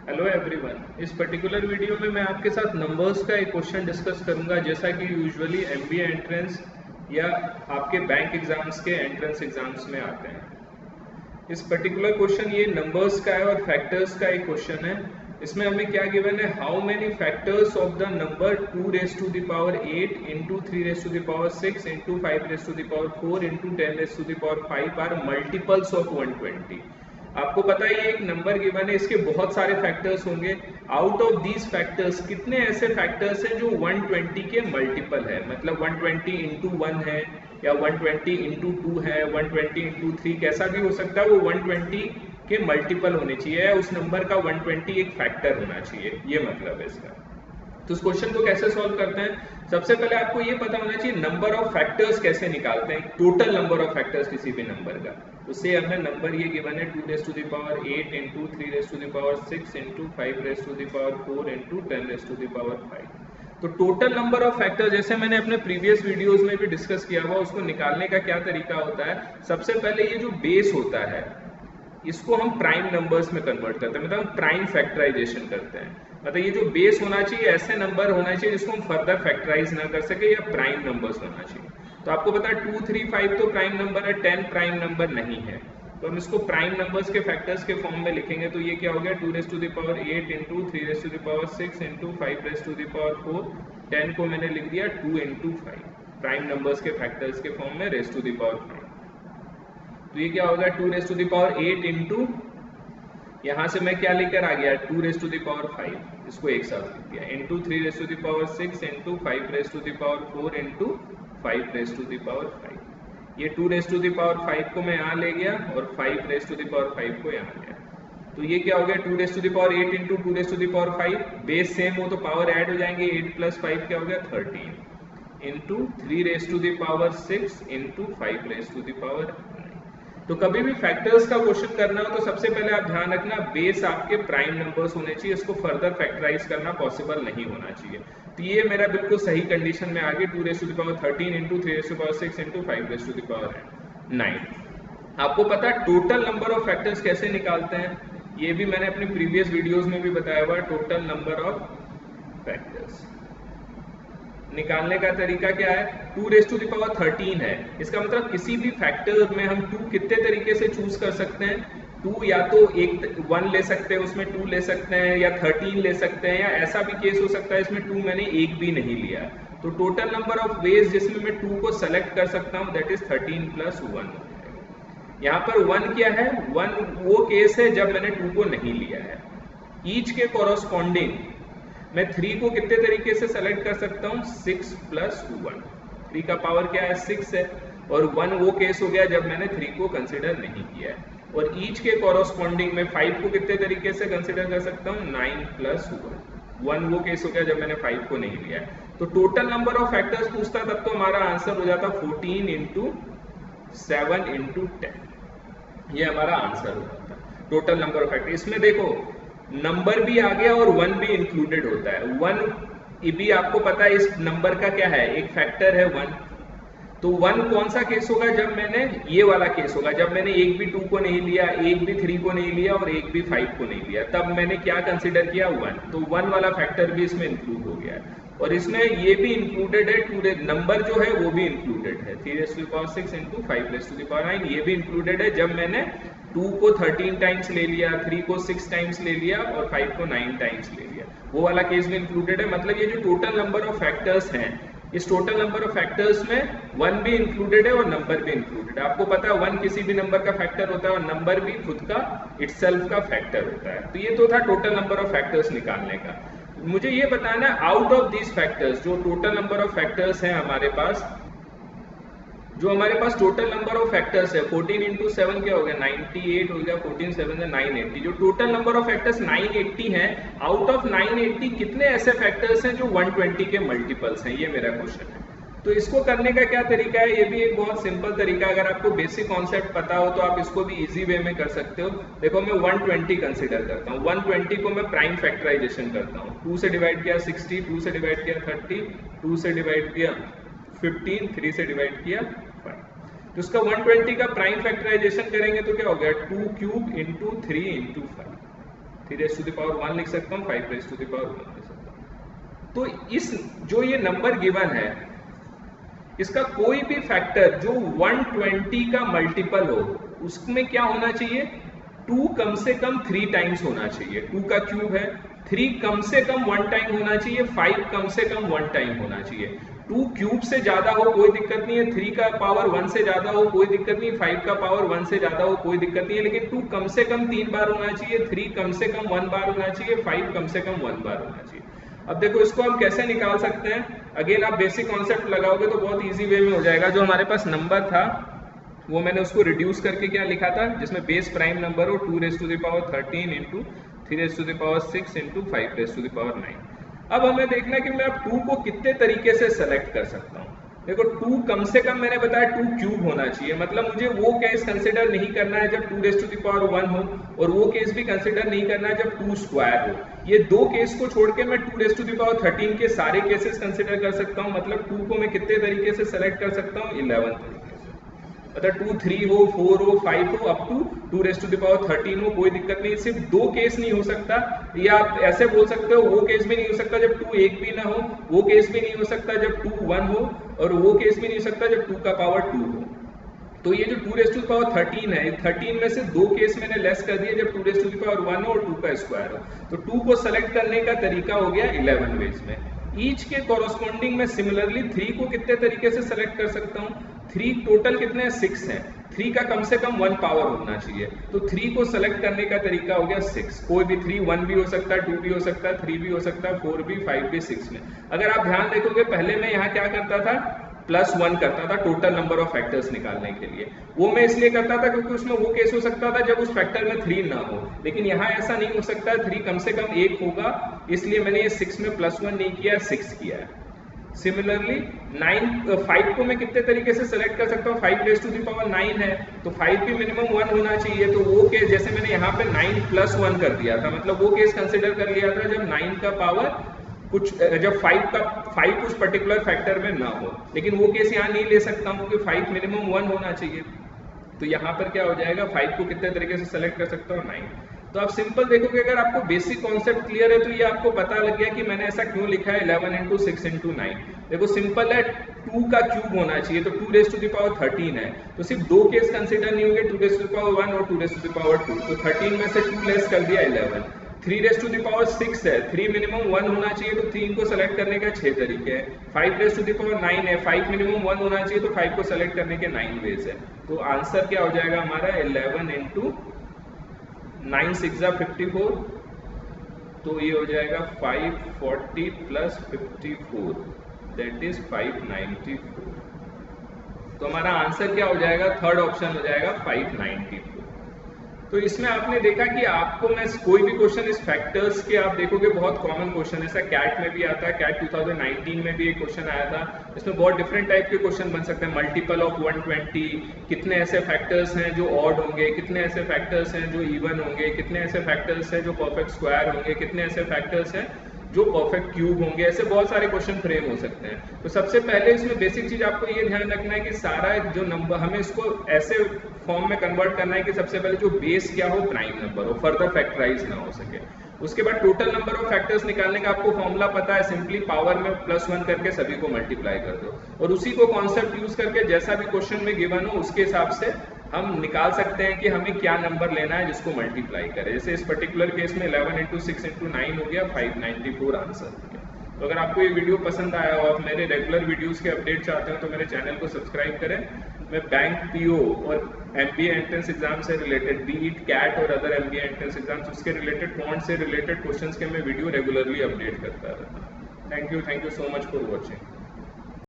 Hello everyone. इस particular video में मैं आपके साथ नंबर्स का एक क्वेश्चन डिस्कस करूंगा, जैसा कि यूजुअली एमबीए एंट्रेंस या आपके बैंक एग्जाम्स के एंट्रेंस एग्जाम्स में आते हैं। इस पर्टिकुलर क्वेश्चन ये नंबर्स का है और फैक्टर्स का एक क्वेश्चन है। इसमें हमें क्या गिवन है, how many factors of the number 2 raise to the power 8 into 3 raise to the power 6 into 5 raise to the power 4 into 10 raise to the power 5 are multiples of 120। आपको पता है ये एक नंबर गिवन है, इसके बहुत सारे फैक्टर्स होंगे। आउट ऑफ दीज फैक्टर्स कितने ऐसे फैक्टर्स हैं जो 120 के मल्टीपल है, मतलब 120 इंटू 1 है या 120 इंटू 2 है, 120 इंटू 3 कैसा भी हो सकता है, वो 120 के मल्टीपल होने चाहिए, उस नंबर का 120 एक फैक्टर होना चाहिए, ये मतलब है इसका। तो इस क्वेश्चन को कैसे सॉल्व करते हैं, सबसे पहले आपको ये पता होना चाहिए नंबर ऑफ फैक्टर्स कैसे निकालते हैं, टोटल नंबर ऑफ फैक्टर्स किसी भी नंबर का। उससे हमें नंबर ये गिवन है 2 raise to the power 8 into 3 raise to the power 6 into 5 raise to the power 4 into 10 raise to the power 5। तो टोटल नंबर ऑफ फैक्टर जैसे मैंने अपने प्रीवियस वीडियोस में भी डिस्कस किया हुआ, उसको निकालने का क्या तरीका होता है। सबसे पहले ये जो बेस होता है इसको हम प्राइम नंबर्स में कन्वर्ट करते हैं, मतलब हम प्राइम फैक्टराइजेशन करते हैं। मतलब ये जो बेस होना चाहिए ऐसे नंबर होना चाहिए जिसको हम फर्दर फैक्टराइज ना कर सके, या प्राइम नंबर्स होना चाहिए। तो आपको पता है 2, 3, 5 तो प्राइम नंबर है, 10 प्राइम नंबर नहीं है, तो हम इसको प्राइम नंबर्स के फैक्टर्स के फॉर्म में लिखेंगे। तो ये क्या हो गया, 2 raise to the power 8 into 3 raise to the power 6 into 5 raise to the power 4, 10 को मैंने लिख दिया 2 इंटू 5, प्राइम नंबर्स के फैक्टर्स के फॉर्म में रेज टू द पावर 5। तो ये क्या होगा, 2 raise to the power 8 into, यहां से मैं क्या लेकर आ गया 2 रेज टू द पावर 5, इसको एक साथ लिख दिया, into 3 raise to the power 6 into 5 raise to the power 4 into 5 raise to the power 5। ये 2 रेज टू द पावर 5 को मैं यहाँ ले गया और 5 रेज टू द पावर 5 को यहाँ ले गया। तो ये क्या हो गया, 2 raise to the power 8 into 2 raise to the power 5, base same हो तो पावर ऐड हो जाएंगे, 8 प्लस 5 क्या हो गया 13 into 3 raise to the power 6 into 5 raise to the power 9। तो कभी भी फैक्टर्स का क्वेश्चन करना हो तो सबसे पहले आप ध्यान रखना बेस आपके प्राइम नंबर्स होने चाहिए, इसको फर्दर फैक्टराइज करना पॉसिबल नहीं होना चाहिए। तो ये मेरा बिल्कुल सही कंडीशन में आ गई, 2 raise to the power 13 into 3 raise to the power 6 into 5 raise to the power 9। आपको पता है टोटल नंबर ऑफ फैक्टर्स कैसे निकालते हैं, ये भी मैंने अपने प्रीवियस वीडियोज में भी बताया हुआ है। टोटल नंबर ऑफ फैक्टर्स निकालने का तरीका क्या है, 2 रेज टू द पावर 13 है, इसका मतलब किसी भी फैक्टर में हम 2 कितने तरीके से चूज कर सकते हैं, 2 या तो 1 ले सकते हैं, उसमें 2 ले सकते हैं, या 13 ले सकते हैं, या ऐसा भी केस हो सकता है इसमें 2 मैंने एक भी नहीं लिया। तो टोटल नंबर ऑफ वेज जिसमें मैं 2 को सेलेक्ट कर सकता हूं दैट इज 13 प्लस 1। यहाँ पर 1 क्या है, 1 वो केस है जब मैंने 2 को नहीं लिया है। ईच के कॉरस्पॉन्डिंग मैं 3 को कितने तरीके से सेलेक्ट कर सकता हूं, 6 प्लस 1। 3 का पावर क्या है 6 है, और 1 वो केस हो गया जब मैंने 3 को कंसिडर नहीं किया है। और ईच के कॉरस्पॉन्डिंग में 5 को कितने तरीके से कंसिडर कर सकता हूं, 9 प्लस 1 वो केस हो गया जब मैंने 5 को नहीं लिया है। तो टोटल नंबर ऑफ फैक्टर्स पूछता तब तो हमारा आंसर हो जाता 14 इंटू 7 इंटू 10, ये हमारा आंसर हो जाता टोटल नंबर ऑफ फैक्टर। इसमें देखो नंबर भी आ गया और 1 भी इंक्लूडेड होता है। 1 भी आपको पता है इस नंबर का क्या है, एक फैक्टर है 1। तो 1 कौन सा केस होगा, जब मैंने ये वाला केस होगा जब मैंने एक भी 2 को नहीं लिया, एक भी 3 को नहीं लिया और एक भी 5 को नहीं लिया, तब मैंने क्या कंसिडर किया 1। तो 1 वाला फैक्टर भी इसमें इंक्लूड हो गया है। और इसमें ये भी इंक्लूडेड है, 2 नंबर जो है वो भी इंक्लूडेड है, 3 raise to the power 6 into 5 raise to the power 9, ये भी इंक्लूडेड है जब मैंने 2 को 13 टाइम्स ले लिया, 3 को 6 टाइम्स ले लिया और 5 को 9 टाइम्स ले लिया, वो वाला केस भी इंक्लूडेड है। मतलब ये जो टोटल नंबर ऑफ फैक्टर्स हैं, इस टोटल नंबर ऑफ फैक्टर्स में 1 भी इंक्लूडेड है और नंबर भी इंक्लूडेड है। आपको पता है 1 किसी भी नंबर का फैक्टर होता है और नंबर भी खुद का इटसेल्फ का फैक्टर होता है। तो ये तो था टोटल नंबर ऑफ फैक्टर्स निकालने का। मुझे ये बताना है आउट ऑफ दीज फैक्टर्स, जो टोटल नंबर ऑफ फैक्टर्स हैं हमारे पास, जो हमारे पास टोटल नंबर ऑफ फैक्टर्स है 14 इंटू 7 क्या हो गया 98 हो गया, 14 7 है 980। जो टोटल नंबर ऑफ फैक्टर्स 980 हैं, आउट ऑफ 980 कितने ऐसे फैक्टर्स हैं जो 120 के मल्टीपल्स हैं, ये मेरा क्वेश्चन है। तो इसको करने का क्या तरीका है, ये भी एक बहुत सिंपल तरीका है। अगर आपको बेसिक कॉन्सेप्ट पता हो तो आप इसको भी इजी वे में कर सकते हो। देखो मैं 120 कंसिडर करता हूँ, 120 को मैं प्राइम फैक्टराइजेशन करता हूँ। 2 से डिवाइड किया 60, 2 से डिवाइड किया 30, 2 से डिवाइड किया 15, 3 से डिवाइड किया 5। तो इसका 120 का प्राइम फैक्टराइजेशन करेंगे तो क्या हो गया 2 cube into 3 into 5। 3 raise to the power 1 लिख सकता हूँ, 5 रेज़ टू द पावर 1 लिख सकता हूँ। तो इस जो ये नंबर गिवन है, इसका कोई भी फैक्टर जो 120 का मल्टीपल हो, उसमें क्या होना चाहिए, 2 कम से कम 3 टाइम्स होना चाहिए। 2 का क्यूब है, 3 कम से कम 1 टाइम होना चाहिए, 5 कम से कम 1 टाइम होना चाहिए। 2 क्यूब से ज्यादा हो कोई दिक्कत नहीं है, 3 का पावर 1 से ज्यादा हो कोई दिक्कत नहीं, 5 का पावर 1 से ज्यादा हो कोई दिक्कत नहीं है, लेकिन 2 कम से कम 3 बार होना चाहिए, 3 कम से कम 1 बार होना चाहिए, 5 कम से कम 1 बार होना चाहिए। अब देखो इसको हम कैसे निकाल सकते हैं, अगेन आप बेसिक कॉन्सेप्ट लगाओगे तो बहुत इजी वे में हो जाएगा। जो हमारे पास नंबर था वो मैंने उसको रिड्यूस करके क्या लिखा था, जिसमें बेस प्राइम नंबर हो 2 raise to the power 13 into 3 raise to the power 6 into 5 raise to the power 9। अब हमें देखना है कि मैं अब 2 को कितने तरीके से सेलेक्ट कर सकता हूँ। देखो 2 कम से कम मैंने बताया 2 क्यूब होना चाहिए, मतलब मुझे वो केस कंसिडर नहीं करना है जब 2 रेज़ टू द पावर 1 हो, और वो केस भी कंसिडर नहीं करना है जब 2 स्क्वायर हो। ये 2 केस को छोड़ के मैं 2 रेज़ टू द पावर 13 के सारे केसेस कंसिडर कर सकता हूँ। मतलब 2 को मैं कितने तरीके से सेलेक्ट कर सकता हूँ, 11 तरीके से। मतलब 2, 3 हो, 4 हो, 5 हो, up to 2 raise to the power 13 हो, कोई दिक्कत नहीं। सिर्फ 2 केस नहीं हो सकता, या आप ऐसे बोल सकते हो वो केस भी नहीं हो सकता जब 2 एक भी ना हो, वो केस भी नहीं हो सकता जब 2 1 हो, और वो केस भी नहीं हो सकता जब 2 का पावर 2 हो। तो ये जो 2 रेज़ टू द पावर 13 है, 13 में से 2 केस मैंने लेस कर दिए जब 2 रेज़ टू द पावर 1 हो और 2 का स्क्वायर हो। तो 2 को सेलेक्ट करने का तरीका हो गया 11 वेज में। ईच के कॉरस्पॉन्डिंग में सिमिलरली 3 को कितने तरीके से सेलेक्ट कर सकता हूँ, 3 टोटल कितने हैं, 6 हैं। 3 का कम से कम 1 पावर होना चाहिए, तो 3 को सेलेक्ट करने का तरीका हो गया 6। कोई भी 3, 1 भी हो सकता है, 2 भी हो सकता है, 3 भी हो सकता है, 4 भी, 5 भी, 6 में। अगर आप ध्यान देखोगे पहले मैं यहाँ क्या करता था, +1 करता था टोटल नंबर ऑफ फैक्टर्स निकालने के लिए। वो मैं इसलिए करता था क्योंकि उसमें वो केस हो सकता था जब उस फैक्टर में 3 ना हो, लेकिन यहाँ ऐसा नहीं हो सकता, 3 कम से कम 1 होगा, इसलिए मैंने ये 6 में +1 नहीं किया, 6 किया है। सिमिलरली 5 को मैं कितने तरीके से सेलेक्ट कर सकता हूँ, 5 रेज़ टू द पावर 9 है, तो 5 भी मिनिमम 1 होना चाहिए। तो वो केस जैसे मैंने यहाँ पे 9 +1 कर दिया था, मतलब वो केस कंसिडर कर लिया था जब 9 का पावर कुछ, जब 5 कुछ पर्टिकुलर फैक्टर में ना हो, लेकिन वो केस यहाँ नहीं ले सकता हूँ क्योंकि 5 मिनिमम 1 होना चाहिए। तो यहाँ पर क्या हो जाएगा, 5 को कितने तरीके से सेलेक्ट कर सकता हूँ, 9। तो आप सिंपल देखोगे, अगर आपको बेसिक कॉन्सेप्ट क्लियर है तो ये आपको पता लग गया कि मैंने ऐसा क्यों लिखा है 11 इंटू 6 इंटू 9। देखो सिंपल है, 2 का क्यूब होना चाहिए, तो 2 रेज़ टू द पावर 13 है, तो सिर्फ 2 केस कंसिडर नहीं होंगे, 2 रेज़ टू द पावर 1 और 2 रेज़ टू द पावर 2। तो 13 में से 2 लेस कर दिया 11। 3 रेज़ टू द पावर 6 है, 3 मिनिमम 1 होना चाहिए, तो 3 को सेलेक्ट करने का 6 तरीके हैं। 5 रेज़ टू द पावर 9 है, 5 मिनिमम 1 होना चाहिए, तो 5 को सेलेक्ट करने के 9 वेज है। तो आंसर क्या हो जाएगा हमारा, 11 इंटू 9 6 54, तो ये हो जाएगा 540 प्लस 54, दैट इज 594। तो हमारा आंसर क्या हो जाएगा, थर्ड ऑप्शन हो जाएगा 594। तो इसमें आपने देखा कि आपको मैं कोई भी क्वेश्चन इस फैक्टर्स के, आप देखोगे बहुत कॉमन क्वेश्चन है, ऐसा कैट में भी आता है, कैट 2019 में भी एक क्वेश्चन आया था। इसमें बहुत डिफरेंट टाइप के क्वेश्चन बन सकते हैं, मल्टीपल ऑफ 120, कितने ऐसे फैक्टर्स हैं जो ऑड होंगे, कितने ऐसे फैक्टर्स हैं जो इवन होंगे, कितने ऐसे फैक्टर्स हैं जो परफेक्ट स्क्वायर होंगे, कितने ऐसे फैक्टर्स हैं जो परफेक्ट क्यूब होंगे। ऐसे बहुत सारे क्वेश्चन फ्रेम हो सकते हैं। तो सबसे पहले इसमें बेसिक चीज आपको ये ध्यान रखना है कि सारा जो नंबर, हमें इसको ऐसे फॉर्म में कन्वर्ट करना है कि सबसे पहले जो बेस क्या हो, प्राइम नंबर हो, फर्दर फैक्टराइज ना हो सके। उसके बाद टोटल नंबर ऑफ फैक्टर्स निकालने का आपको फॉर्मूला पता है, सिंपली पावर में +1 करके सभी को मल्टीप्लाई कर दो, और उसी को कॉन्सेप्ट यूज करके जैसा भी क्वेश्चन में गिवन हो उसके हिसाब से हम निकाल सकते हैं कि हमें क्या नंबर लेना है जिसको मल्टीप्लाई करें। जैसे इस पर्टिकुलर केस में 11 इंटू 6 इंटू 9 हो गया, 594 आंसर हो गया। तो अगर आपको ये वीडियो पसंद आया हो, आप मेरे रेगुलर वीडियोस के अपडेट चाहते हो तो मेरे चैनल को सब्सक्राइब करें। मैं बैंक पीओ और MBA एंट्रेंस एग्जाम से रिलेटेड, बीट कैट और अदर MBA एंट्रेंस एग्जाम्स, उसके रिलेटेड क्वांट से रिलेटेड क्वेश्चंस के मैं वीडियो रेगुलरली अपडेट करता रहता हूँ। Thank you so much for watching.